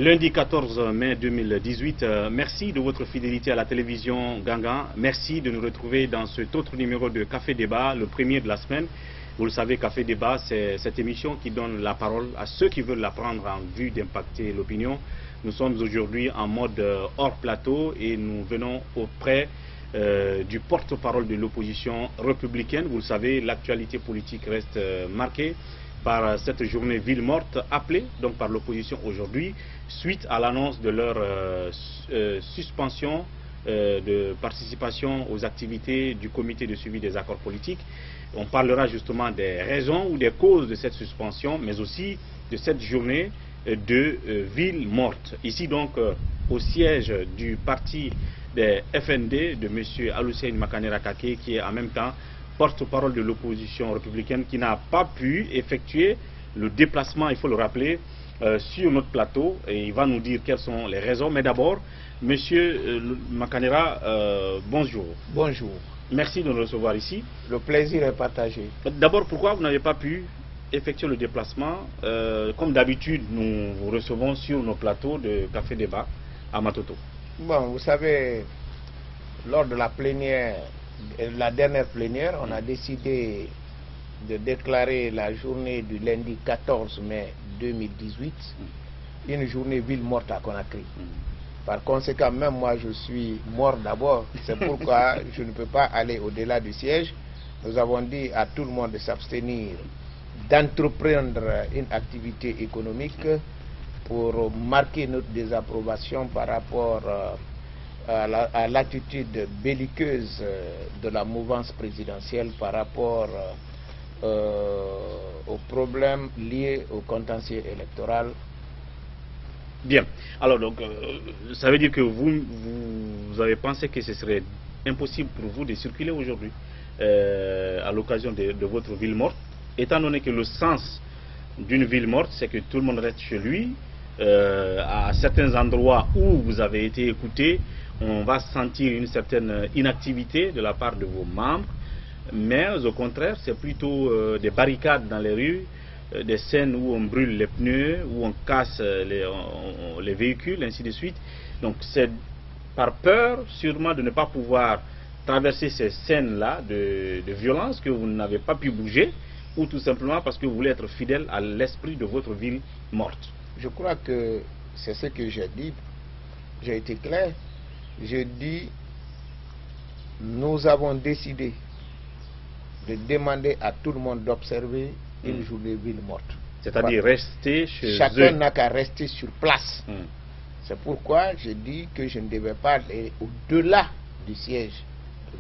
Lundi 14 mai 2018, merci de votre fidélité à la télévision Gangan. Merci de nous retrouver dans cet autre numéro de Café Débat, le premier de la semaine. Vous le savez, Café Débat, c'est cette émission qui donne la parole à ceux qui veulent la prendre en vue d'impacter l'opinion. Nous sommes aujourd'hui en mode hors plateau et nous venons auprès du porte-parole de l'opposition républicaine. Vous le savez, l'actualité politique reste marquée par cette journée ville morte appelée donc par l'opposition aujourd'hui suite à l'annonce de leur suspension de participation aux activités du comité de suivi des accords politiques. On parlera justement des raisons ou des causes de cette suspension, mais aussi de cette journée de ville morte. Ici donc au siège du parti des FND de M. Alucene Makanera Kake, qui est en même temps porte-parole de l'opposition républicaine, qui n'a pas pu effectuer le déplacement, il faut le rappeler, sur notre plateau, et il va nous dire quelles sont les raisons. Mais d'abord, Monsieur Makanera, bonjour. Bonjour. Merci de nous recevoir ici. Le plaisir est partagé. D'abord, pourquoi vous n'avez pas pu effectuer le déplacement? Comme d'habitude, nous vous recevons sur nos plateaux de Café Débat à Matoto. Bon, vous savez, lors de la plénière, la dernière plénière, on a décidé de déclarer la journée du lundi 14 mai 2018 une journée ville morte à Conakry. Par conséquent, même moi je suis mort d'abord. C'est pourquoi je ne peux pas aller au-delà du siège. Nous avons dit à tout le monde de s'abstenir d'entreprendre une activité économique pour marquer notre désapprobation par rapport à l'attitude belliqueuse de la mouvance présidentielle par rapport aux problèmes liés au contentieux électoral. Bien. Alors donc, ça veut dire que vous avez pensé que ce serait impossible pour vous de circuler aujourd'hui à l'occasion de votre ville morte, étant donné que le sens d'une ville morte, c'est que tout le monde reste chez lui. À certains endroits où vous avez été écouté, on va sentir une certaine inactivité de la part de vos membres, mais au contraire, c'est plutôt des barricades dans les rues, des scènes où on brûle les pneus, où on casse les véhicules, ainsi de suite. Donc c'est par peur sûrement de ne pas pouvoir traverser ces scènes-là de violence que vous n'avez pas pu bouger, ou tout simplement parce que vous voulez être fidèle à l'esprit de votre ville morte. Je crois que c'est ce que j'ai dit. J'ai été clair. Je dis, nous avons décidé de demander à tout le monde d'observer une journée ville morte. C'est-à-dire rester chez eux. Chacun n'a qu'à rester sur place. C'est pourquoi je dis que je ne devais pas aller au-delà du siège.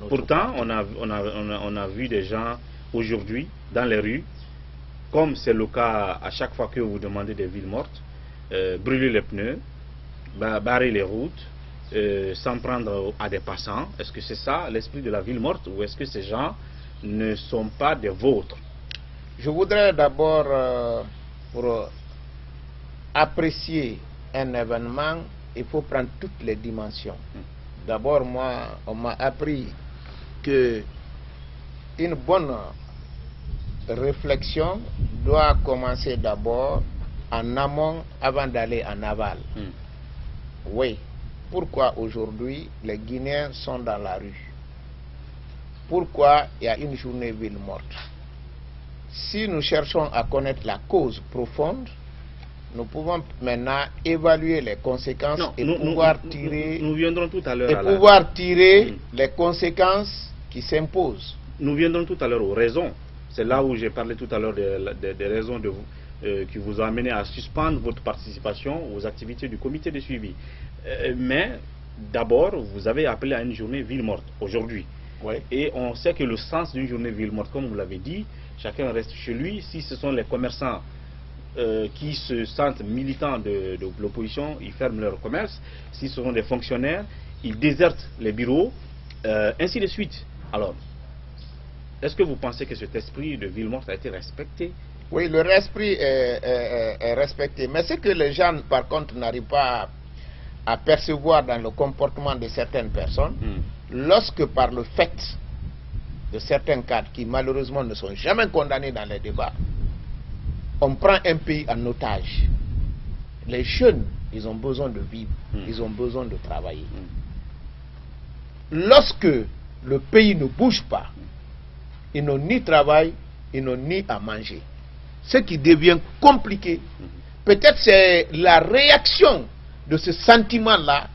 Pourtant, on a vu des gens aujourd'hui dans les rues, comme c'est le cas à chaque fois que vous demandez des villes mortes, brûler les pneus, barrer les routes, s'en prendre à des passants. Est-ce que c'est ça l'esprit de la ville morte, ou est-ce que ces gens ne sont pas des vôtres? Je voudrais d'abord, pour apprécier un événement, il faut prendre toutes les dimensions. D'abord, moi, on m'a appris que une bonne réflexion doit commencer d'abord en amont avant d'aller en aval. Oui. Pourquoi aujourd'hui les Guinéens sont dans la rue? Pourquoi il y a une journée ville morte? Si nous cherchons à connaître la cause profonde, nous pouvons maintenant évaluer les conséquences pouvoir tirer. Nous viendrons tout à l'heure. Les conséquences qui s'imposent. Nous viendrons tout à l'heure aux raisons. C'est là où j'ai parlé tout à l'heure des raisons qui vous ont amené à suspendre votre participation aux activités du comité de suivi. Mais d'abord, vous avez appelé à une journée ville morte aujourd'hui. Oui. Et on sait que le sens d'une journée ville morte, comme vous l'avez dit, chacun reste chez lui. Si ce sont les commerçants qui se sentent militants de l'opposition, ils ferment leur commerce. Si ce sont des fonctionnaires, ils désertent les bureaux, ainsi de suite. Alors, est-ce que vous pensez que cet esprit de ville morte a été respecté? Oui, le esprit est respecté. Mais ce que les gens, par contre, n'arrivent pas à percevoir dans le comportement de certaines personnes, lorsque par le fait de certains cadres qui malheureusement ne sont jamais condamnés dans les débats, on prend un pays en otage. Les jeunes Ils ont besoin de vivre, ils ont besoin de travailler. Lorsque le pays ne bouge pas, ils n'ont ni travail, ils n'ont ni à manger. Ce qui devient compliqué, peut-être c'est la réaction de ce sentiment-là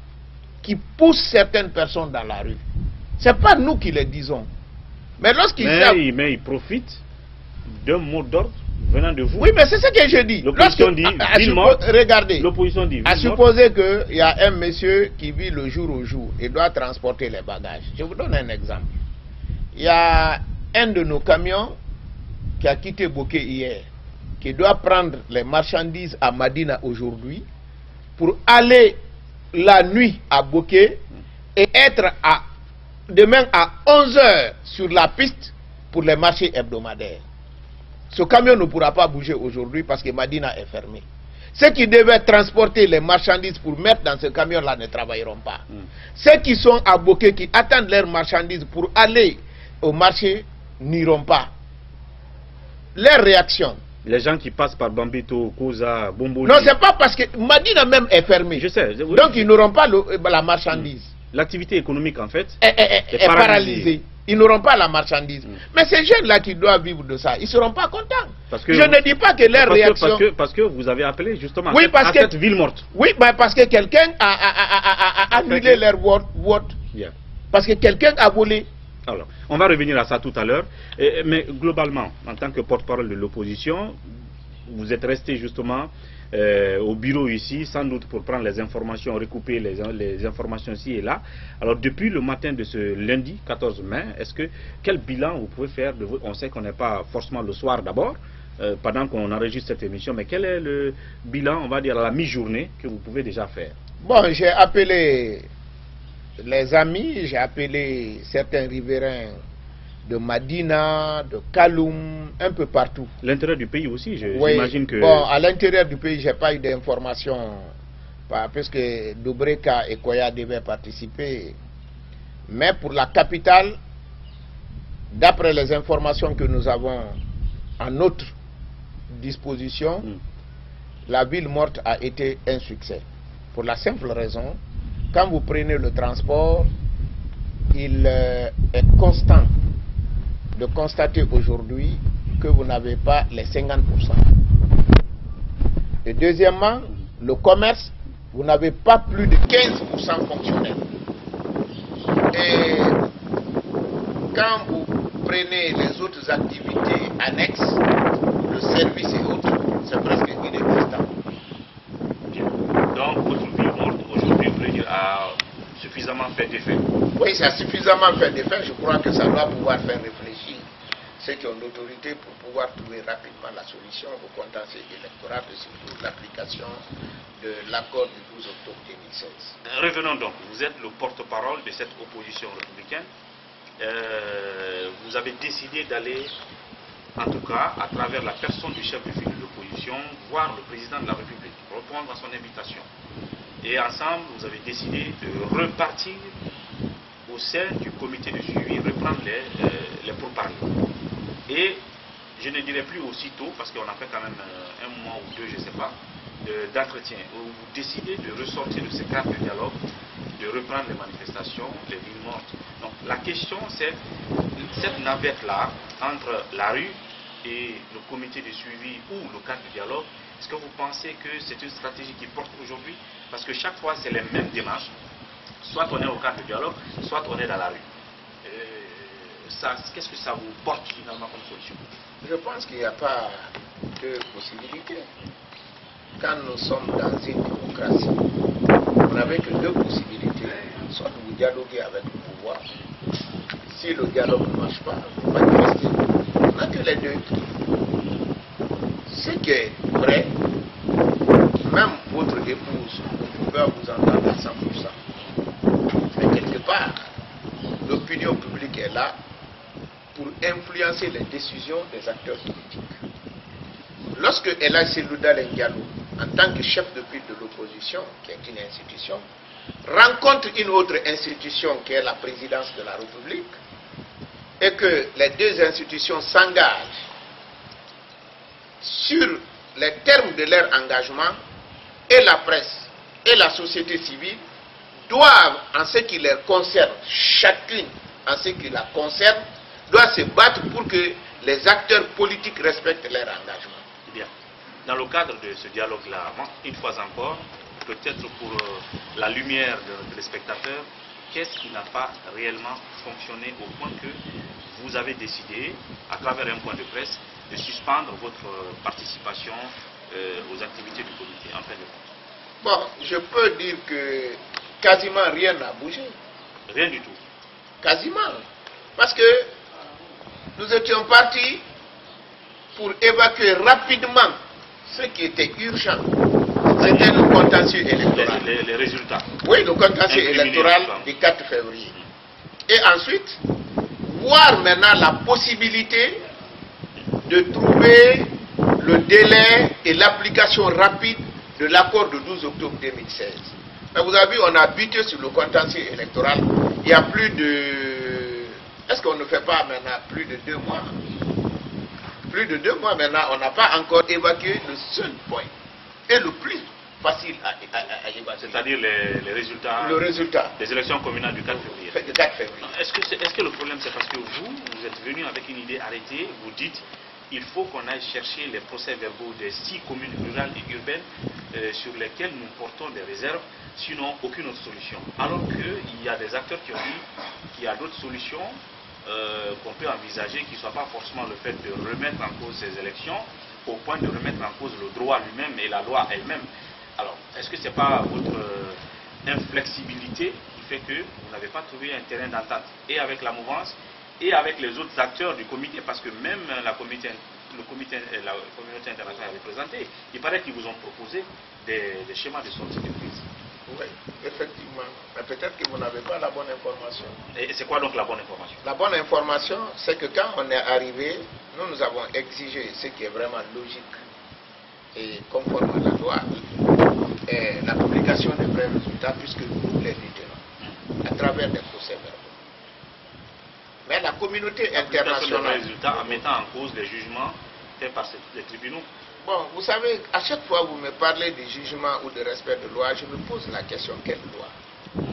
qui pousse certaines personnes dans la rue. Ce n'est pas nous qui le disons. Mais lorsqu'ils savent... Mais ils profitent d'un mot d'ordre venant de vous. Oui, mais c'est ce que je dis. L'opposition dit ville morte. Regardez, l'opposition dit à supposer qu'il y a un monsieur qui vit le jour au jour et doit transporter les bagages. Je vous donne un exemple. Il y a un de nos camions qui a quitté Boké hier, qui doit prendre les marchandises à Madina aujourd'hui pour aller la nuit à Boké et être demain à 11 h sur la piste pour les marchés hebdomadaires. Ce camion ne pourra pas bouger aujourd'hui parce que Madina est fermé. Ceux qui devaient transporter les marchandises pour mettre dans ce camion-là ne travailleront pas. Ceux qui sont à Boké, qui attendent leurs marchandises pour aller au marché, n'iront pas. Leur réaction. Les gens qui passent par Bambito, Koza, Bomboli... Non, c'est pas parce que Madina même est fermée. Je sais. Donc ils n'auront pas la marchandise. L'activité économique, en fait, est paralysée. Ils n'auront pas la marchandise. Mais ces jeunes-là qui doivent vivre de ça, ils ne seront pas contents. Parce que je ne dis pas que leur réaction... Parce que vous avez appelé justement à cette ville morte. Oui, mais parce que quelqu'un a annulé leur vote. Parce que quelqu'un a volé. Alors, on va revenir à ça tout à l'heure. Mais globalement, en tant que porte-parole de l'opposition, vous êtes resté justement au bureau ici, sans doute pour prendre les informations, recouper les informations ici et là. Alors, depuis le matin de ce lundi 14 mai, quel bilan vous pouvez faire de vous? On sait qu'on n'est pas forcément le soir d'abord, pendant qu'on enregistre cette émission, mais quel est le bilan, on va dire, à la mi-journée que vous pouvez déjà faire? Bon, j'ai appelé les amis, j'ai appelé certains riverains de Madina, de Kaloum, un peu partout. L'intérieur du pays aussi, oui, j'imagine que... Bon, à l'intérieur du pays, je n'ai pas eu d'informations, parce que Dobreka et Koya devaient participer. Mais pour la capitale, d'après les informations que nous avons à notre disposition, la ville morte a été un succès. Pour la simple raison, quand vous prenez le transport, il est constant de constater aujourd'hui que vous n'avez pas les 50%. Et deuxièmement, le commerce, vous n'avez pas plus de 15% fonctionnel. Et quand vous prenez les autres activités annexes, le service et autres, c'est presque inexistant. Donc, votre ville morte aujourd'hui a suffisamment fait d'effet. Oui, ça a suffisamment fait d'effet. Je crois que ça doit pouvoir faire réfléchir ceux qui ont l'autorité pour pouvoir trouver rapidement la solution au contentieux électoral et surtout l'application de l'accord du 12 octobre 2016. Revenons donc, vous êtes le porte-parole de cette opposition républicaine. Vous avez décidé d'aller, en tout cas, à travers la personne du chef de file de l'opposition, voir le président de la République, répondre à son invitation. Et ensemble, vous avez décidé de repartir au sein du comité de suivi, reprendre les pourparlers. Et je ne dirais plus aussitôt, parce qu'on a fait quand même un mois ou deux, je ne sais pas, d'entretien, où vous décidez de ressortir de ce cadre de dialogue, de reprendre les manifestations, les villes mortes. Donc la question, c'est cette navette-là, entre la rue et le comité de suivi ou le cadre de dialogue, est-ce que vous pensez que c'est une stratégie qui porte aujourd'hui? Parce que chaque fois, c'est les mêmes démarches. Soit on est au cadre de dialogue, soit on est dans la rue. Qu'est-ce que ça vous porte finalement comme solution? Je pense qu'il n'y a pas de possibilité. Quand nous sommes dans une démocratie, vous n'avez que deux possibilités. Soit vous dialoguez avec le pouvoir. Si le dialogue ne marche pas, vous manifestez. On n'a que les deux. Ce qui est vrai, même votre épouse, vous pouvez vous entendre à 100%. Mais quelque part, l'opinion publique est là pour influencer les décisions des acteurs politiques. Lorsque Ella Selouda Diallo, en tant que chef de file de l'opposition, qui est une institution, rencontre une autre institution qui est la présidence de la République, et que les deux institutions s'engagent sur les termes de leur engagement, et la presse et la société civile doivent, en ce qui les concerne, chacune en ce qui la concerne, doit se battre pour que les acteurs politiques respectent leur engagement. Bien. Dans le cadre de ce dialogue-là, une fois encore, peut-être pour la lumière de téléspectateurs, qu'est-ce qui n'a pas réellement fonctionné au point que vous avez décidé, à travers un point de presse, de suspendre votre participation aux activités du comité en fin de compte? Bon, je peux dire que quasiment rien n'a bougé. Rien du tout. Quasiment. Parce que nous étions partis pour évacuer rapidement ce qui était urgent. C'était le contentieux électoral. Les résultats. Oui, le contentieux électoral du 4 février. Et ensuite, voir maintenant la possibilité de trouver le délai et l'application rapide de l'accord du 12 octobre 2016. Mais vous avez vu, on a buté sur le contentieux électoral. Il y a plus de... Est-ce qu'on ne fait pas maintenant plus de 2 mois? Plus de 2 mois maintenant, on n'a pas encore évacué le seul point. Et le plus facile à évacuer. C'est-à-dire les résultats, le résultat des élections communales du 4 février. Du 4 février. Est-ce que le problème c'est parce que vous êtes venu avec une idée arrêtée, vous dites il faut qu'on aille chercher les procès-verbaux des 6 communes rurales et urbaines sur lesquelles nous portons des réserves, sinon aucune autre solution. Alors qu'il y a des acteurs qui ont dit qu'il y a d'autres solutions qu'on peut envisager qui ne soient pas forcément le fait de remettre en cause ces élections au point de remettre en cause le droit lui-même et la loi elle-même. Alors, est-ce que ce n'est pas votre inflexibilité qui fait que vous n'avez pas trouvé un terrain d'entente et avec la mouvance et avec les autres acteurs du comité, parce que même la communauté internationale représentée, il paraît qu'ils vous ont proposé des schémas de sortie de crise. Oui, effectivement. Mais peut-être que vous n'avez pas la bonne information. Et c'est quoi donc la bonne information? La bonne information, c'est que quand on est arrivé, nous avons exigé ce qui est vraiment logique et conforme à la loi, la publication des vrais résultats, puisque nous les détenons à travers des procès-verbaux. Mais la communauté internationale... résultats en mettant en cause les jugements faits par les tribunaux. Bon, vous savez, à chaque fois que vous me parlez de jugement ou de respect de loi, je me pose la question, quelle loi?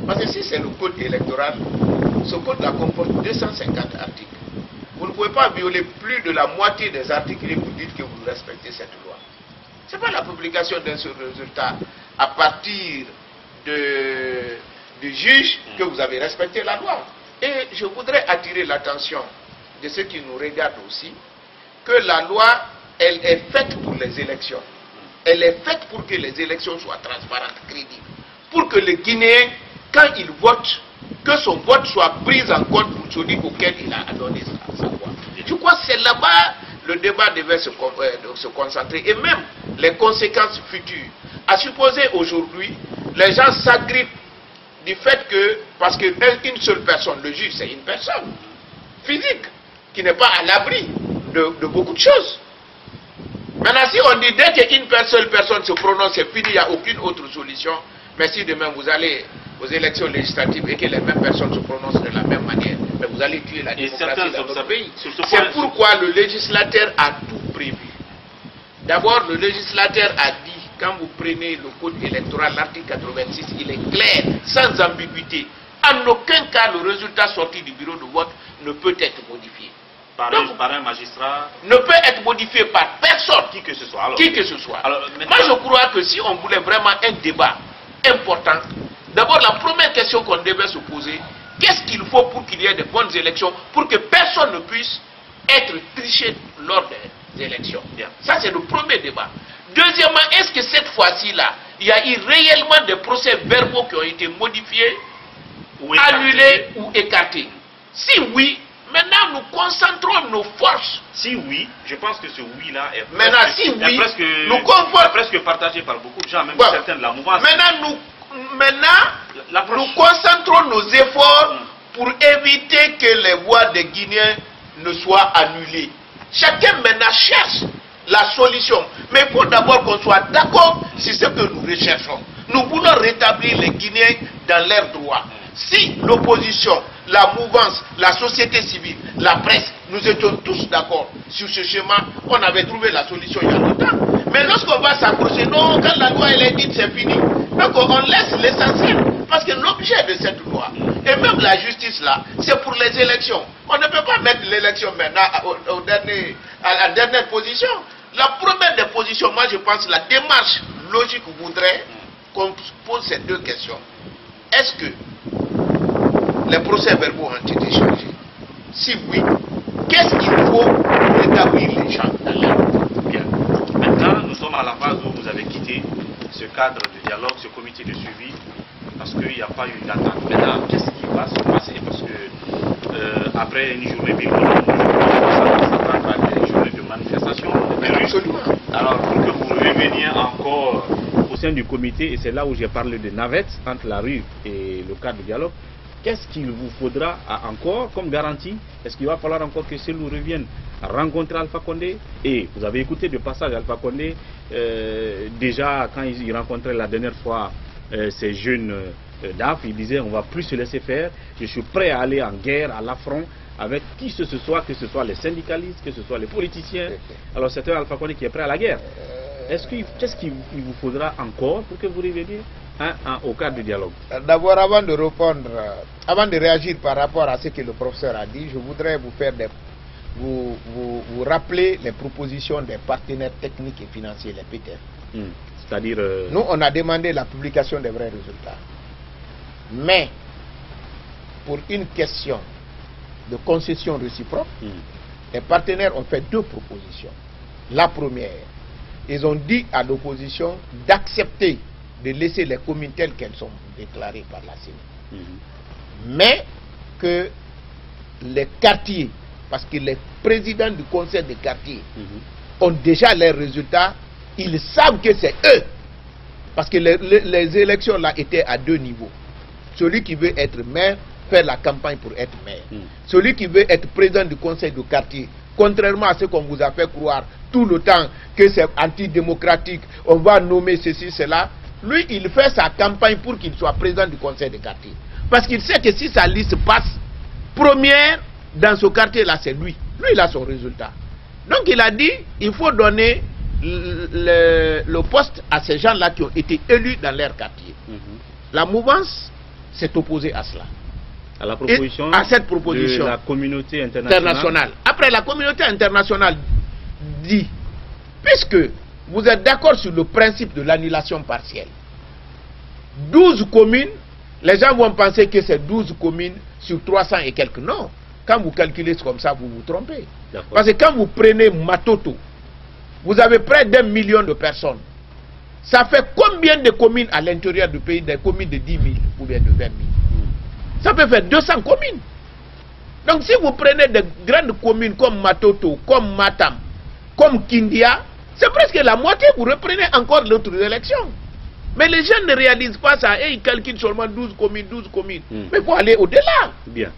Parce que si c'est le code électoral, ce code-là comporte 250 articles. Vous ne pouvez pas violer plus de la moitié des articles et vous dites que vous respectez cette loi. Ce n'est pas la publication d'un seul résultat à partir du juge que vous avez respecté la loi. Et je voudrais attirer l'attention de ceux qui nous regardent aussi, que la loi, elle est faite pour les élections. Elle est faite pour que les élections soient transparentes, crédibles. Pour que le Guinéen, quand il vote, que son vote soit pris en compte pour celui auquel il a donné sa voix. Je crois que c'est là-bas le débat devait se concentrer. Et même les conséquences futures. À supposer aujourd'hui, les gens s'agrippent du fait que, parce qu'une seule personne, le juge c'est une personne physique, qui n'est pas à l'abri de beaucoup de choses. Maintenant, si on dit dès qu'une seule personne se prononce, c'est fini, il n'y a aucune autre solution. Mais si demain vous allez aux élections législatives et que les mêmes personnes se prononcent de la même manière, mais vous allez tuer la démocratie dans notre pays. C'est pourquoi le législateur a tout prévu. D'abord, le législateur a dit, quand vous prenez le code électoral, l'article 86, il est clair, sans ambiguïté. En aucun cas, le résultat sorti du bureau de vote ne peut être modifié. Par un magistrat? Ne peut être modifié par personne. Qui que ce soit. Alors, qui que ce soit. Alors, moi, je crois que si on voulait vraiment un débat important, d'abord, la première question qu'on devait se poser, qu'est-ce qu'il faut pour qu'il y ait de bonnes élections, pour que personne ne puisse être triché lors des élections. Bien. Ça, c'est le premier débat. Deuxièmement, est-ce que cette fois-ci-là, il y a eu réellement des procès-verbaux qui ont été modifiés, annulés ou écartés? Si oui, maintenant nous concentrons nos forces. Si oui, je pense que ce oui-là est presque partagé par beaucoup de gens, même certains de la mouvance. Maintenant, nous concentrons nos efforts pour éviter que les voix des Guinéens ne soient annulées. Chacun maintenant cherche la solution. Mais il faut d'abord qu'on soit d'accord sur ce que nous recherchons. Nous voulons rétablir les Guinéens dans leurs droits. Si l'opposition, la mouvance, la société civile, la presse, nous étions tous d'accord sur ce schéma, on avait trouvé la solution il y a longtemps. Mais lorsqu'on va s'approcher, non, quand la loi elle est dite, c'est fini. Donc on laisse l'essentiel. Parce que l'objet de cette loi, et même la justice là, c'est pour les élections. On ne peut pas mettre l'élection maintenant à la dernière position. La première des positions, moi je pense la démarche logique voudrait qu'on pose ces deux questions. Est-ce que les procès-verbaux ont été changés? Si oui, qu'est-ce qu'il faut pour établir les gens dans la loi? Bien. Maintenant, nous sommes à la phase où vous avez quitté ce cadre de dialogue, ce comité de suivi, parce qu'il n'y a pas eu d'attente. Maintenant, qu'est-ce qui va se passer? Parce que après une journée bilan, ça s'attend à des journées de manifestation. Absolument. Alors, pour que vous reveniez encore au sein du comité, et c'est là où j'ai parlé de navette entre la rue et le cadre de dialogue, qu'est-ce qu'il vous faudra encore comme garantie? Est-ce qu'il va falloir encore que Cellou revienne à rencontrer Alpha Condé? Et vous avez écouté de passage Alpha Condé, déjà quand il rencontrait la dernière fois ces jeunes DAF, il disait on va plus se laisser faire, je suis prêt à aller en guerre, à l'affront avec qui que ce soit les syndicalistes, que ce soit les politiciens. Alors c'est un Alpha Condé qui est prêt à la guerre. Qu'est-ce qu'il vous faudra encore pour que vous reveniez au cadre du dialogue? D'abord, avant de répondre, avant de réagir par rapport à ce que le professeur a dit, je voudrais vous faire vous rappeler les propositions des partenaires techniques et financiers, les PTF. C'est-à-dire... Nous, on a demandé la publication des vrais résultats. Mais, pour une question de concession réciproque, les partenaires ont fait deux propositions. La première, ils ont dit à l'opposition d'accepter de laisser les communes telles qu'elles sont déclarées par la CENI. Mais que les quartiers, parce que les présidents du conseil des quartiers ont déjà les résultats, ils savent que c'est eux. Parce que les élections là étaient à deux niveaux. Celui qui veut être maire, faire la campagne pour être maire. Celui qui veut être président du conseil de quartier, contrairement à ce qu'on vous a fait croire tout le temps que c'est antidémocratique, on va nommer ceci, cela, lui il fait sa campagne pour qu'il soit président du conseil de quartier. Parce qu'il sait que si sa liste passe première dans ce quartier là, c'est lui. Lui il a son résultat. Donc il a dit, il faut donner le poste à ces gens là qui ont été élus dans leur quartier. La mouvance s'est opposée à cela. À la proposition, à cette proposition de la communauté internationale. Après, la communauté internationale dit, puisque vous êtes d'accord sur le principe de l'annulation partielle, 12 communes, les gens vont penser que c'est 12 communes sur 300 et quelques. Non, quand vous calculez comme ça, vous vous trompez. Parce que quand vous prenez Matoto, vous avez près d'1 million de personnes. Ça fait combien de communes à l'intérieur du pays, des communes de 10 000 ou bien de 20 000? Ça peut faire 200 communes. Donc si vous prenez de grandes communes comme Matoto, comme Matam, comme Kindia, c'est presque la moitié, vous reprenez encore l'autre élection. Mais les gens ne réalisent pas ça et ils calculent seulement 12 communes, 12 communes. Mais il faut aller au-delà. Bien.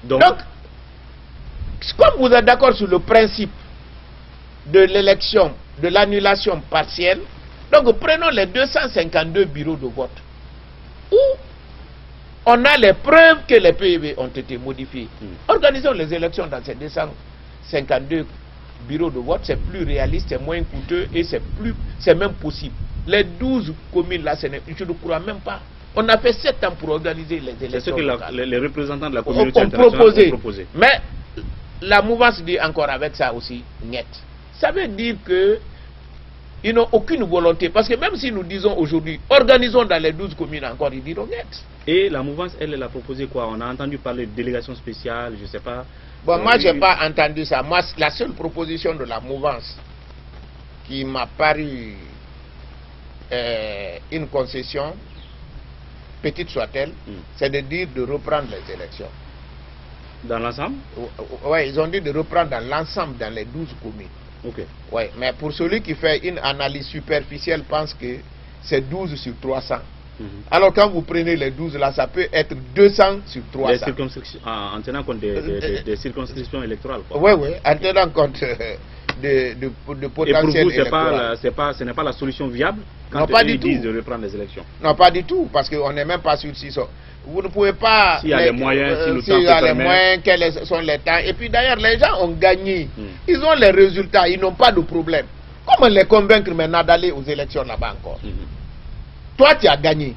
Donc, comme vous êtes d'accord sur le principe de l'élection, de l'annulation partielle, donc prenons les 252 bureaux de vote où on a les preuves que les PIB ont été modifiés. Organisons les élections dans ces 252 bureaux de vote, c'est plus réaliste, c'est moins coûteux et c'est même possible. Les 12 communes là, je ne crois même pas. On a fait 7 ans pour organiser les élections. C'est ce que les représentants de la communauté ont proposé. Mais la mouvance dit encore avec ça aussi, net. Ça veut dire que ils n'ont aucune volonté. Parce que même si nous disons aujourd'hui, organisons dans les 12 communes encore, ils diront net. Et la mouvance, elle a proposé quoi? On a entendu parler de délégation spéciale, je ne sais pas. Bon, moi, je n'ai pas entendu ça. Moi, la seule proposition de la mouvance qui m'a paru une concession, petite soit-elle, c'est de dire de reprendre les élections. Dans l'ensemble? Oui, ils ont dit de reprendre dans l'ensemble, dans les 12 communes. Ok. Oui, mais pour celui qui fait une analyse superficielle, pense que c'est 12 sur 300. Alors quand vous prenez les 12 là, ça peut être 200 sur 300. Les circonscriptions, en tenant compte des circonscriptions électorales. Oui, oui, en tenant compte de potentiel électoral. Et pour vous, ce n'est pas la solution viable quand ils disent de reprendre les élections? Non, pas du tout, parce qu'on n'est même pas sûr si ça. Vous ne pouvez pas... S'il y a les moyens, s'il y a les moyens, quels sont les temps. Et puis d'ailleurs, les gens ont gagné. Ils ont les résultats, ils n'ont pas de problème. Comment les convaincre maintenant d'aller aux élections là-bas encore? Toi, tu as gagné.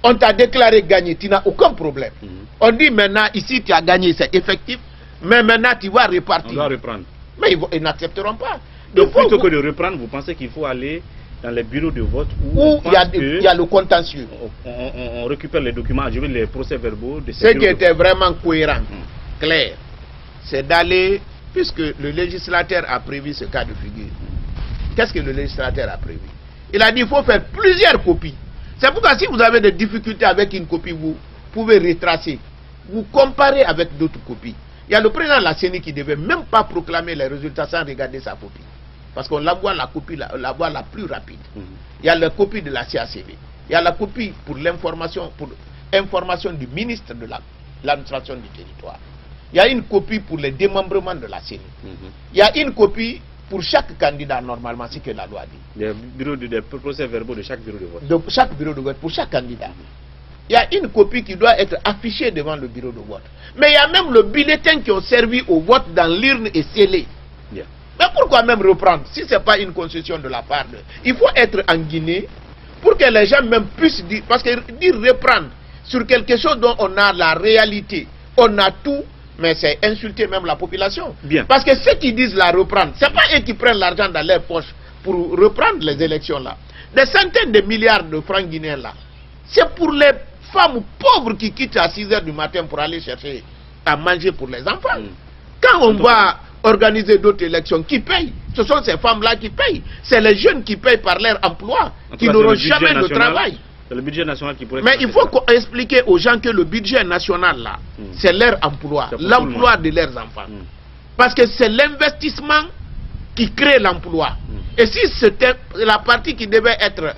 On t'a déclaré gagné, tu n'as aucun problème. On dit maintenant, ici, tu as gagné, c'est effectif, mais maintenant, tu vas repartir. On doit reprendre. Mais ils n'accepteront pas. Donc, plutôt que de reprendre, vous pensez qu'il faut aller dans les bureaux de vote où il y a le contentieux. On récupère les documents, je veux les procès-verbaux de Ce qui était vraiment cohérent, clair, c'est d'aller, puisque le législateur a prévu ce cas de figure. Qu'est-ce que le législateur a prévu? Il a dit qu'il faut faire plusieurs copies. C'est pourquoi si vous avez des difficultés avec une copie, vous pouvez retracer. Vous comparez avec d'autres copies. Il y a le président de la CENI qui ne devait même pas proclamer les résultats sans regarder sa copie. Parce qu'on l'envoie la copie la voie la plus rapide. Il y a la copie de la CACV. Il y a la copie pour l'information, du ministre de l'administration du territoire. Il y a une copie pour les démembrements de la CENI. Il y a une copie pour chaque candidat, normalement, c'est ce que la loi dit. Des procès-verbaux de chaque bureau de vote. De chaque bureau de vote, pour chaque candidat. Il y a une copie qui doit être affichée devant le bureau de vote. Mais il y a même le bulletin qui a servi au vote dans l'urne et scellé. Mais pourquoi même reprendre si ce n'est pas une concession de la part de... Il faut être en Guinée pour que les gens même puissent dire... Parce que dire reprendre sur quelque chose dont on a la réalité, on a tout, mais c'est insulter même la population. Parce que ceux qui disent la reprendre, ce n'est pas eux qui prennent l'argent dans leur poche pour reprendre les élections là. Des centaines de milliards de francs guinéens là, c'est pour les femmes pauvres qui quittent à 6 h du matin pour aller chercher à manger pour les enfants. Quand on va organiser d'autres élections, qui payent? Ce sont ces femmes-là qui payent. C'est les jeunes qui payent par leur emploi, qui n'auront jamais de travail. C'est le budget national qui pourrait... Mais il faut expliquer aux gens que le budget national, là, c'est leur emploi, l'emploi de leurs enfants. Parce que c'est l'investissement qui crée l'emploi. Et si c'était la partie qui devait être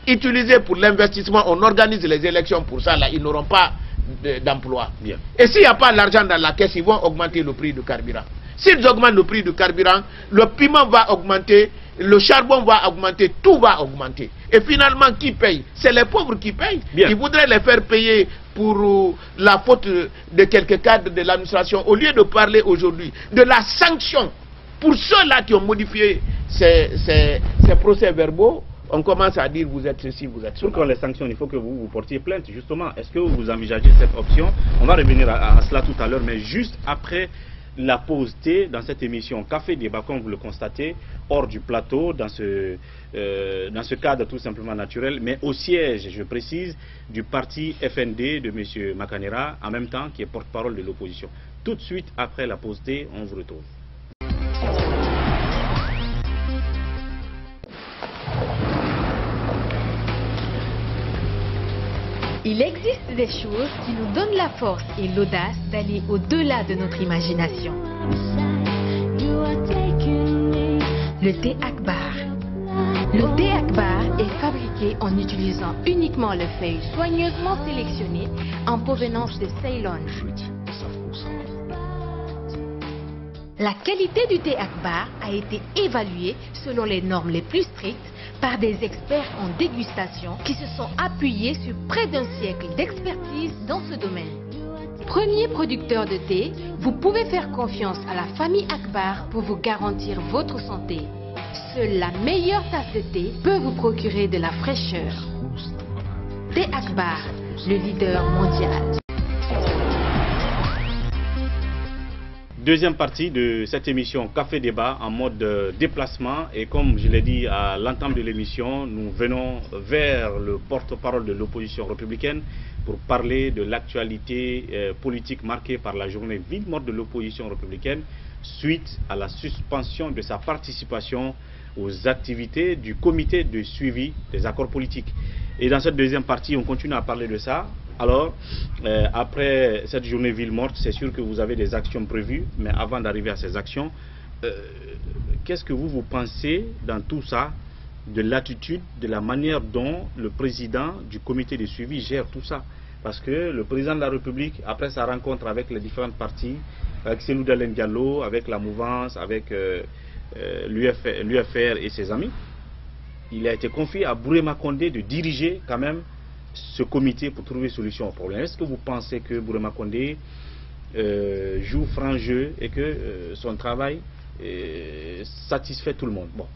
utilisée pour l'investissement, on organise les élections pour ça, là, ils n'auront pas d'emploi. Et s'il n'y a pas l'argent dans la caisse, ils vont augmenter le prix du carburant. S'ils augmentent le prix du carburant, le piment va augmenter, le charbon va augmenter, tout va augmenter. Et finalement, qui paye? C'est les pauvres qui payent. Ils voudraient les faire payer pour la faute de quelques cadres de l'administration, au lieu de parler aujourd'hui de la sanction pour ceux-là qui ont modifié ces procès-verbaux. On commence à dire vous êtes ceci, vous êtes cela. Pour qu'on les sanctionne, il faut que vous portiez plainte, justement. Est-ce que vous envisagez cette option? On va revenir à cela tout à l'heure, mais juste après la pause thé dans cette émission Café Débat, comme vous le constatez, hors du plateau, dans ce cadre tout simplement naturel, mais au siège, je précise, du parti FND de M. Makanera, en même temps qui est porte-parole de l'opposition. Tout de suite après la pause thé, on vous retrouve. Il existe des choses qui nous donnent la force et l'audace d'aller au-delà de notre imagination. Le thé Akbar. Le thé Akbar est fabriqué en utilisant uniquement les feuilles soigneusement sélectionnées en provenance de Ceylon. La qualité du thé Akbar a été évaluée selon les normes les plus strictes par des experts en dégustation qui se sont appuyés sur près d'un siècle d'expertise dans ce domaine. Premier producteur de thé, vous pouvez faire confiance à la famille Akbar pour vous garantir votre santé. Seule la meilleure tasse de thé peut vous procurer de la fraîcheur. Thé Akbar, le leader mondial. Deuxième partie de cette émission Café Débat en mode déplacement, et comme je l'ai dit à l'entame de l'émission, nous venons vers le porte-parole de l'opposition républicaine pour parler de l'actualité politique marquée par la journée ville morte de l'opposition républicaine suite à la suspension de sa participation aux activités du comité de suivi des accords politiques. Et dans cette deuxième partie, on continue à parler de ça. Alors, après cette journée ville morte, c'est sûr que vous avez des actions prévues, mais avant d'arriver à ces actions, qu'est-ce que vous pensez dans tout ça, de l'attitude, de la manière dont le président du comité de suivi gère tout ça? Parce que le président de la République, après sa rencontre avec les différentes parties, avec Cellou Dalein Diallo, avec la mouvance, avec l'UFR et ses amis, il a été confié à Bourema Condé de diriger quand même ce comité pour trouver solution au problème. Est-ce que vous pensez que Bourema Condé joue franc jeu et que son travail satisfait tout le monde? Bon,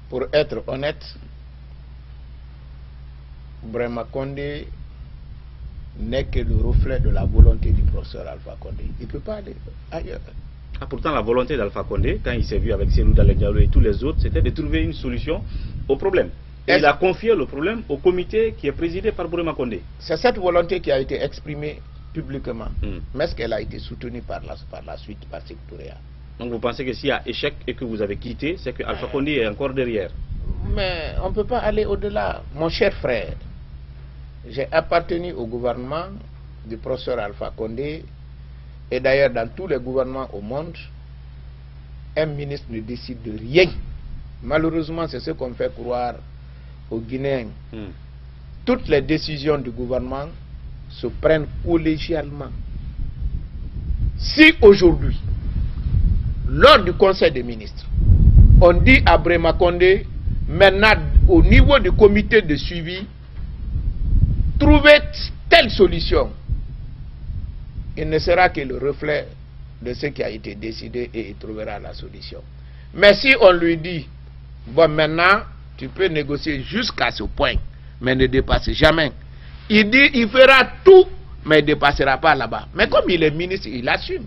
pour être honnête, Brema Condé n'est que le reflet de la volonté du professeur Alpha Condé. Il ne peut pas aller ailleurs. Ah, pourtant, la volonté d'Alpha Condé, quand il s'est vu avec Cellou Dalein Diallo et tous les autres, c'était de trouver une solution au problème. Et il a confié le problème au comité qui est présidé par Brema Condé. C'est cette volonté qui a été exprimée publiquement. Mais est-ce qu'elle a été soutenue par la suite par Sékou Touré? Donc vous pensez que s'il y a échec et que vous avez quitté, c'est que Alpha Condé est encore derrière? Mais on ne peut pas aller au-delà. Mon cher frère, j'ai appartenu au gouvernement du professeur Alpha Condé. Et d'ailleurs, dans tous les gouvernements au monde, un ministre ne décide de rien. Malheureusement, c'est ce qu'on fait croire aux Guinéens. Toutes les décisions du gouvernement se prennent collégialement. Si aujourd'hui, lors du Conseil des ministres, on dit à Brema Condé, maintenant au niveau du comité de suivi, trouver telle solution, il ne sera que le reflet de ce qui a été décidé et il trouvera la solution. Mais si on lui dit, bon maintenant, tu peux négocier jusqu'à ce point, mais ne dépasse jamais. Il dit, il fera tout, mais il ne dépassera pas là-bas. Mais comme il est ministre, il assume.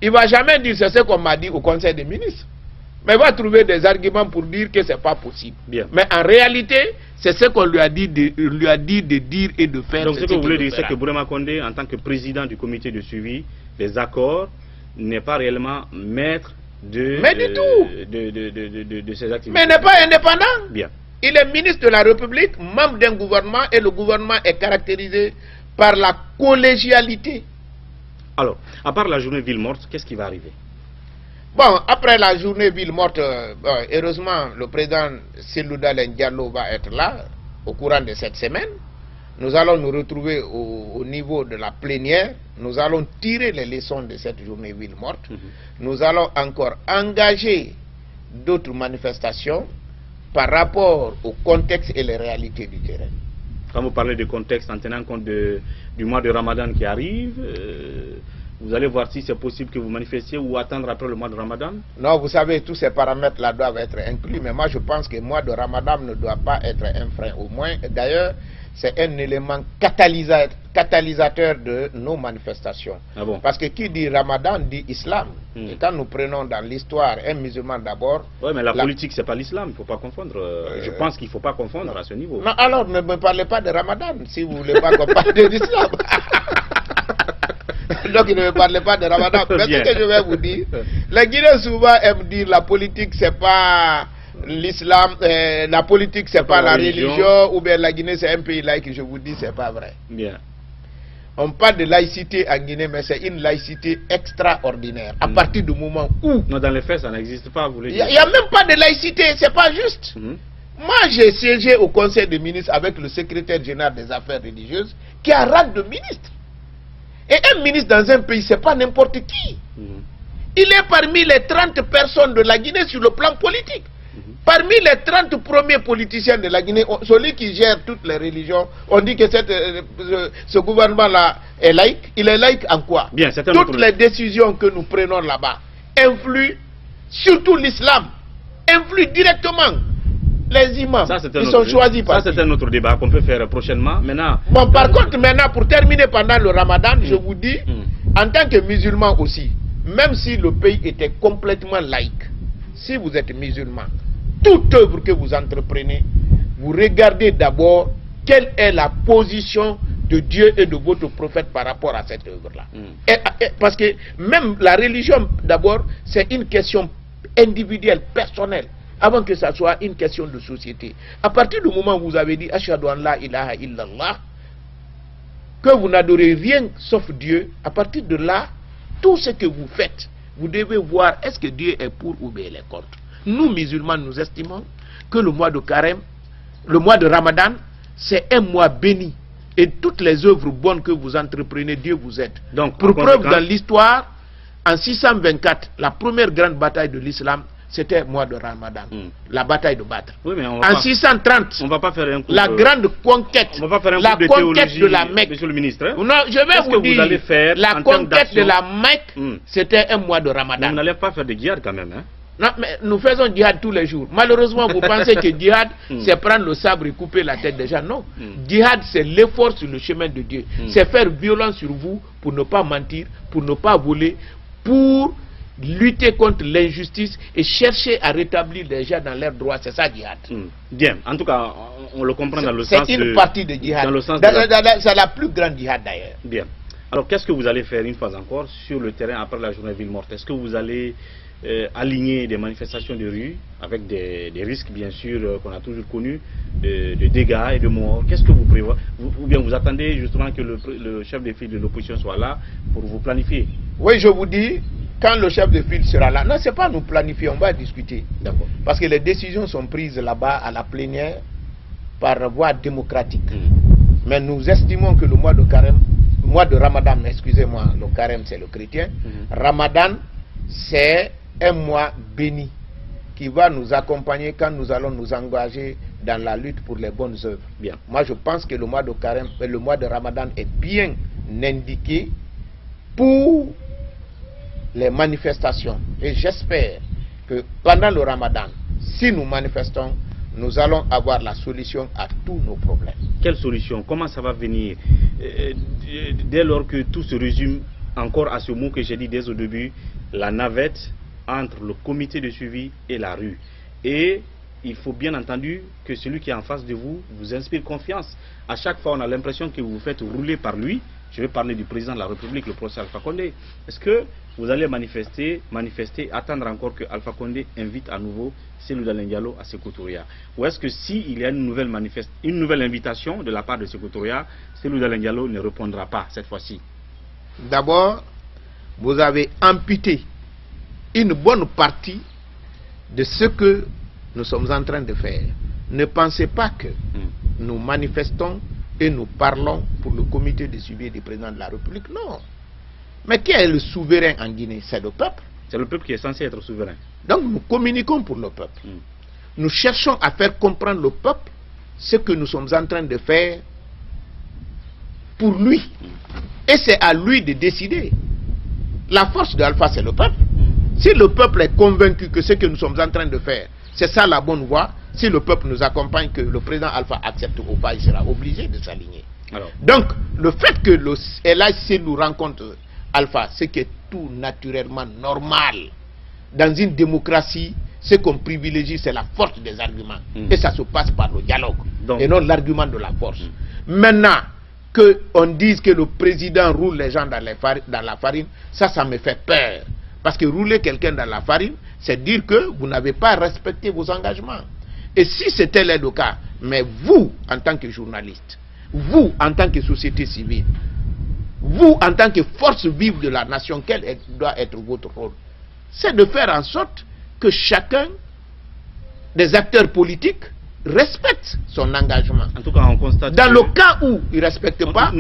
Il ne va jamais dire, c'est ce qu'on m'a dit au Conseil des ministres. Mais il va trouver des arguments pour dire que ce n'est pas possible. Bien. Mais en réalité, c'est ce qu'on lui a dit de dire et de faire. Donc ce que vous voulez dire, c'est que Brema Condé, en tant que président du comité de suivi des accords, n'est pas réellement maître de ses activités. Mais n'est pas indépendant. Bien. Il est ministre de la République, membre d'un gouvernement, et le gouvernement est caractérisé par la collégialité. Alors, à part la journée ville morte, qu'est-ce qui va arriver? Bon, après la journée ville morte, heureusement, le président Cellou Dalein Diallo va être là au courant de cette semaine. Nous allons nous retrouver au niveau de la plénière. Nous allons tirer les leçons de cette journée ville morte. Nous allons encore engager d'autres manifestations par rapport au contexte et les réalités du terrain. Quand vous parlez de contexte en tenant compte du mois de Ramadan qui arrive, vous allez voir si c'est possible que vous manifestiez ou attendre après le mois de Ramadan? Non, vous savez, tous ces paramètres-là doivent être inclus, mais moi je pense que le mois de Ramadan ne doit pas être un frein au moins. D'ailleurs, c'est un élément catalysateur de nos manifestations. Ah bon? Parce que qui dit Ramadan dit islam. Et quand nous prenons dans l'histoire un musulman d'abord... Oui, mais la politique, c'est pas l'islam, il ne faut pas confondre. Je pense qu'il ne faut pas confondre à ce niveau. Non, alors ne me parlez pas de Ramadan, si vous ne voulez pas qu'on parle de l'islam. Donc, ne me parlez pas de Ramadan. Mais ce que je vais vous dire, les Guinéens souvent aiment dire la politique, c'est pas l'islam, la politique, c'est pas la religion, ou bien la Guinée, c'est un pays laïque. Je vous dis, c'est pas vrai. Bien. On parle de laïcité en Guinée, mais c'est une laïcité extraordinaire. À partir du moment où... Non, dans les faits, ça n'existe pas, vous voulez dire. Il n'y a même pas de laïcité, c'est pas juste. Moi, j'ai siégé au Conseil des ministres avec le secrétaire général des affaires religieuses, qui a rang de ministre. Et un ministre dans un pays, c'est pas n'importe qui. Il est parmi les 30 personnes de la Guinée sur le plan politique. Parmi les 30 premiers politiciens de la Guinée, celui qui gère toutes les religions, on dit que ce gouvernement-là est laïque. Il est laïque en quoi? Bien, toutes les décisions que nous prenons là-bas influent, surtout l'islam, influent directement. Les imams, ils sont choisis par... Ça, c'est un autre débat qu'on peut faire prochainement. Maintenant, bon, par contre, maintenant, pour terminer pendant le Ramadan, je vous dis, en tant que musulman aussi, même si le pays était complètement laïque, si vous êtes musulman, toute œuvre que vous entreprenez, vous regardez d'abord quelle est la position de Dieu et de votre prophète par rapport à cette œuvre-là. Parce que même la religion, d'abord, c'est une question individuelle, personnelle, avant que ça soit une question de société. À partir du moment où vous avez dit « Ashhadu an la ilaha illallah », que vous n'adorez rien sauf Dieu, à partir de là, tout ce que vous faites, vous devez voir est-ce que Dieu est pour ou bien il est contre. Nous, musulmans, nous estimons que le mois de Carême, le mois de Ramadan, c'est un mois béni. Et toutes les œuvres bonnes que vous entreprenez, Dieu vous aide. Donc, pour preuve, dans l'histoire, en 624, la première grande bataille de l'islam, c'était le mois de Ramadan, la bataille de Badr. Oui, mais en 630, on va pas faire un coup la grande conquête, on va faire un la coup de conquête théologie, de la Mecque. Monsieur le ministre, hein? Non, je vais vous dire, la conquête de la Mecque, c'était un mois de Ramadan. Mais vous n'allez pas faire de guerre quand même, hein? Non, mais nous faisons djihad tous les jours. Malheureusement, vous pensez que djihad, c'est prendre le sabre et couper la tête des gens. Non. Djihad, c'est l'effort sur le chemin de Dieu. C'est faire violence sur vous pour ne pas mentir, pour ne pas voler, pour lutter contre l'injustice et chercher à rétablir les gens dans leurs droits. C'est ça, djihad. Bien. En tout cas, on le comprend dans le sens de... C'est une partie de djihad. Dans le sens c'est la plus grande djihad d'ailleurs. Bien. Alors, qu'est-ce que vous allez faire une fois encore sur le terrain après la journée ville morte? Est-ce que vous allez aligner des manifestations de rue avec des risques, bien sûr, qu'on a toujours connus, de dégâts et de morts? Qu'est-ce que vous prévoyez? Ou bien vous attendez justement que le chef de file de l'opposition soit là pour vous planifier? Oui, je vous dis, quand le chef de file sera là, non, c'est pas nous planifier, on va discuter. D'accord. Parce que les décisions sont prises là-bas à la plénière par voie démocratique. Mais nous estimons que le mois de carême, mois de Ramadan, excusez-moi, le carême c'est le chrétien, Ramadan c'est un mois béni qui va nous accompagner quand nous allons nous engager dans la lutte pour les bonnes œuvres. Bien. Moi je pense que le mois de carême, le mois de Ramadan est bien indiqué pour les manifestations. Et j'espère que pendant le Ramadan, si nous manifestons, nous allons avoir la solution à tous nos problèmes. Quelle solution? Comment ça va venir? Dès lors que tout se résume encore à ce mot que j'ai dit dès au début, la navette entre le comité de suivi et la rue. Et il faut bien entendu que celui qui est en face de vous vous inspire confiance. À chaque fois, on a l'impression que vous vous faites rouler par lui. Je vais parler du président de la République, le professeur Alpha Condé. Est-ce que vous allez manifester, attendre encore que Alpha Condé invite à nouveau Cellou Dalein Diallo à Sékou Touré? Ou est-ce que s'il y a une nouvelle invitation de la part de Sékou Touré, Cellou Dalein Diallo ne répondra pas cette fois-ci? D'abord, vous avez amputé une bonne partie de ce que nous sommes en train de faire. Ne pensez pas que nous manifestons et nous parlons pour le comité de suivi du président de la République. Non. Mais qui est le souverain en Guinée? C'est le peuple. C'est le peuple qui est censé être souverain. Donc nous communiquons pour le peuple. Nous cherchons à faire comprendre au peuple ce que nous sommes en train de faire pour lui. Et c'est à lui de décider. La force de Alpha, c'est le peuple. Si le peuple est convaincu que ce que nous sommes en train de faire, c'est ça la bonne voie, si le peuple nous accompagne, que le président Alpha accepte ou pas, il sera obligé de s'aligner. Donc, le fait que le LHC nous rencontre Alpha, c'est que tout naturellement normal. Dans une démocratie, ce qu'on privilégie, c'est la force des arguments. Et ça se passe par le dialogue. Donc, et non l'argument de la force. Maintenant, qu'on dise que le président roule les gens dans la farine, ça me fait peur. Parce que rouler quelqu'un dans la farine, c'est dire que vous n'avez pas respecté vos engagements. Et si c'était le cas, mais vous, en tant que journaliste, vous, en tant que société civile, vous, en tant que force vive de la nation, quel doit être votre rôle? C'est de faire en sorte que chacun des acteurs politiques respecte son engagement. En tout cas, on constate. Dans le cas où ils ne respectent pas,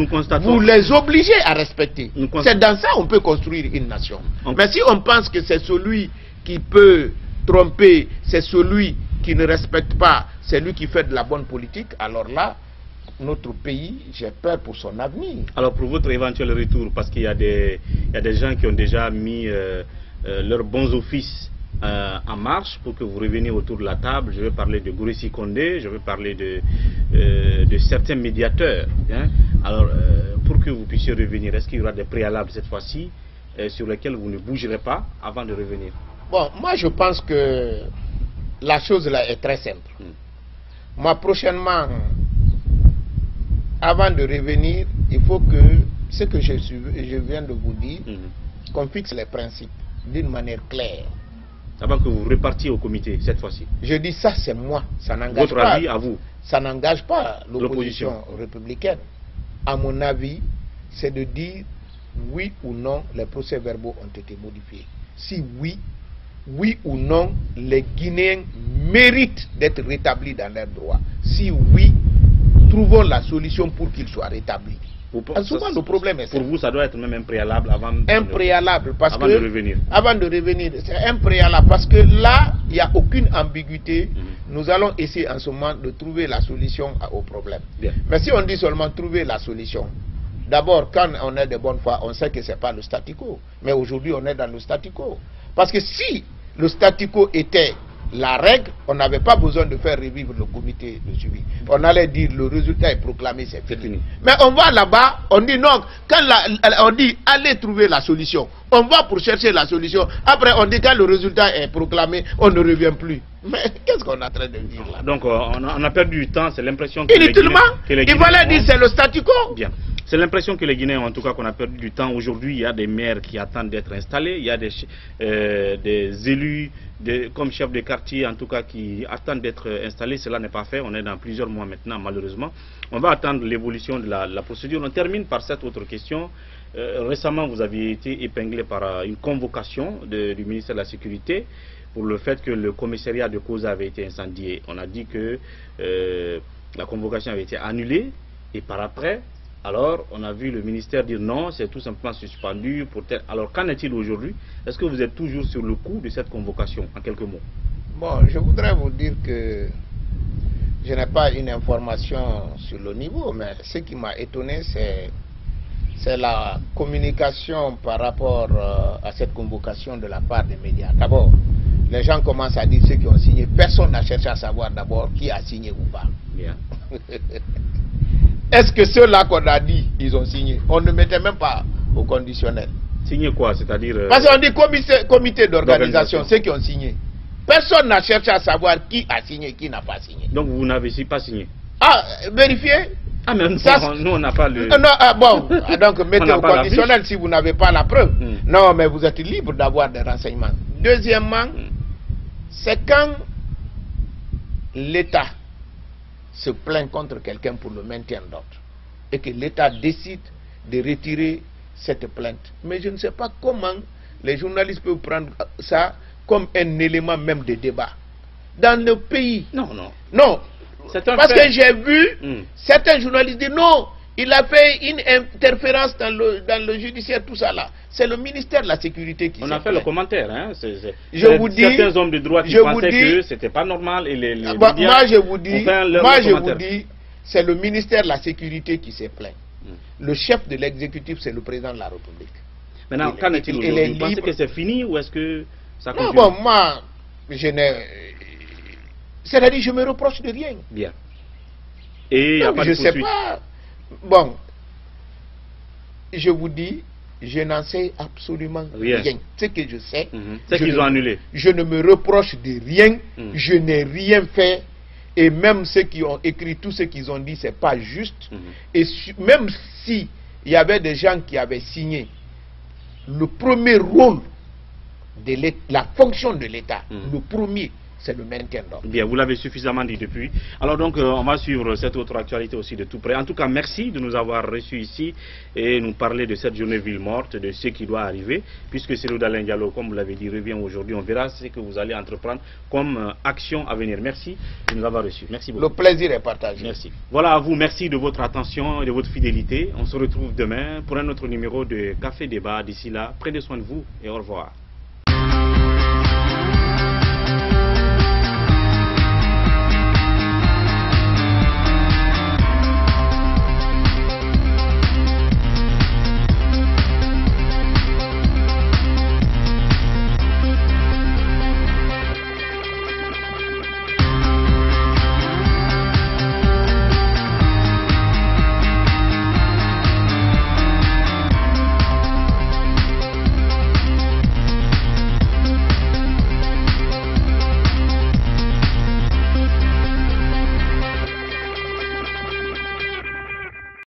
vous les obligez à respecter. C'est dans ça qu'on peut construire une nation. Mais si on pense que c'est celui qui peut tromper, c'est celui qui ne respecte pas, c'est lui qui fait de la bonne politique, alors là, notre pays, j'ai peur pour son avenir. Alors pour votre éventuel retour, parce qu'il y a des gens qui ont déjà mis leurs bons offices en marche pour que vous reveniez autour de la table. Je vais parler de Gouressi Condé, je vais parler de certains médiateurs. Hein. Alors, pour que vous puissiez revenir, est-ce qu'il y aura des préalables cette fois-ci sur lesquels vous ne bougerez pas avant de revenir? Bon, moi je pense que la chose là est très simple. Moi prochainement, avant de revenir, il faut que ce que je viens de vous dire, qu'on fixe les principes d'une manière claire. Avant que vous repartiez au comité cette fois-ci. Je dis ça, c'est moi. Ça n'engage pas. Votre avis à vous? Ça n'engage pas l'opposition républicaine. À mon avis, c'est de dire oui ou non les procès-verbaux ont été modifiés. Si oui, oui ou non les Guinéens méritent d'être rétablis dans leurs droits. Si oui, trouvons la solution pour qu'ils soient rétablis. Souvent le problème est ça. Pour vous, ça doit être même un préalable avant de revenir. Avant de revenir, c'est un préalable parce que là, il n'y a aucune ambiguïté. Nous allons essayer en ce moment de trouver la solution au problème. Mais si on dit seulement trouver la solution, d'abord, quand on est de bonne foi, on sait que ce n'est pas le statu quo. Mais aujourd'hui, on est dans le statu quo. Parce que si le statu quo était la règle, on n'avait pas besoin de faire revivre le comité de suivi. On allait dire le résultat est proclamé, c'est fini. Mais on va là-bas, on dit non, quand on dit allez trouver la solution, on va pour chercher la solution. Après on dit quand le résultat est proclamé, on ne revient plus. Mais qu'est-ce qu'on est en train de dire là? Donc on a perdu du temps, c'est l'impression que inutilement, il fallait dire c'est le statu quo. Bien. C'est l'impression que les Guinéens, en tout cas, qu'on a perdu du temps. Aujourd'hui, il y a des maires qui attendent d'être installés. Il y a des élus, comme chefs de quartier, en tout cas, qui attendent d'être installés. Cela n'est pas fait. On est dans plusieurs mois maintenant, malheureusement. On va attendre l'évolution de la procédure. On termine par cette autre question. Récemment, vous aviez été épinglé par une convocation du ministère de la Sécurité pour le fait que le commissariat de Koza avait été incendié. On a dit que la convocation avait été annulée et par après... Alors, on a vu le ministère dire non, c'est tout simplement suspendu. Alors, qu'en est-il aujourd'hui? Est-ce que vous êtes toujours sur le coup de cette convocation, en quelques mots? Bon, je voudrais vous dire que je n'ai pas une information sur le niveau, mais ce qui m'a étonné, c'est la communication par rapport à cette convocation de la part des médias. D'abord, les gens commencent à dire ceux qui ont signé. Personne n'a cherché à savoir d'abord qui a signé ou pas. Bien. Est-ce que ceux-là qu'on a dit, ils ont signé? On ne mettait même pas au conditionnel. Signé quoi? C'est-à-dire... Parce qu'on dit comité d'organisation, ceux qui ont signé. Personne n'a cherché à savoir qui a signé, qui n'a pas signé. Donc vous n'avez pas signé? Ah, vérifiez. Ah, mais nous, on n'a pas le... Non, bon, donc mettez au conditionnel si vous n'avez pas la preuve. Non, mais vous êtes libre d'avoir des renseignements. Deuxièmement, c'est quand l'État se plaint contre quelqu'un pour le maintien d'ordre et que l'État décide de retirer cette plainte. Mais je ne sais pas comment les journalistes peuvent prendre ça comme un élément même de débat. Dans le pays... Non. Parce que j'ai vu certains journalistes dire non, il a fait une interférence dans le judiciaire, tout ça là. C'est le ministère de la Sécurité qui... On a fait le commentaire, hein. Je vous dis... Certains hommes de droit qui pensaient que c'était pas normal et les médias... Moi je vous dis, c'est le ministère de la Sécurité qui s'est plaint. Le chef de l'exécutif, c'est le président de la République. Maintenant, qu'en est-il aujourd'hui? Vous pensez que c'est fini ou est-ce que ça continue? Non, bon, moi, je n'ai... C'est-à-dire, je me reproche de rien. Bien. Et il n'y a pas de poursuite? Je sais pas. Bon, je vous dis, je n'en sais absolument rien. Ce que je sais, c'est qu'ils ont annulé. Je ne me reproche de rien, je n'ai rien fait. Et même ceux qui ont écrit, tout ce qu'ils ont dit, c'est pas juste. Et même si il y avait des gens qui avaient signé, le premier rôle de la fonction de l'État, le premier, c'est le maintien d'ordre. Bien, vous l'avez suffisamment dit depuis. Alors donc, on va suivre cette autre actualité aussi de tout près. En tout cas, merci de nous avoir reçus ici et nous parler de cette journée ville morte, de ce qui doit arriver, puisque Cellou Dalein Diallo, comme vous l'avez dit, revient aujourd'hui. On verra ce que vous allez entreprendre comme action à venir. Merci de nous avoir reçus. Merci beaucoup. Le plaisir est partagé. Merci. Voilà à vous, merci de votre attention et de votre fidélité. On se retrouve demain pour un autre numéro de Café Débat. D'ici là, prenez soin de vous et au revoir.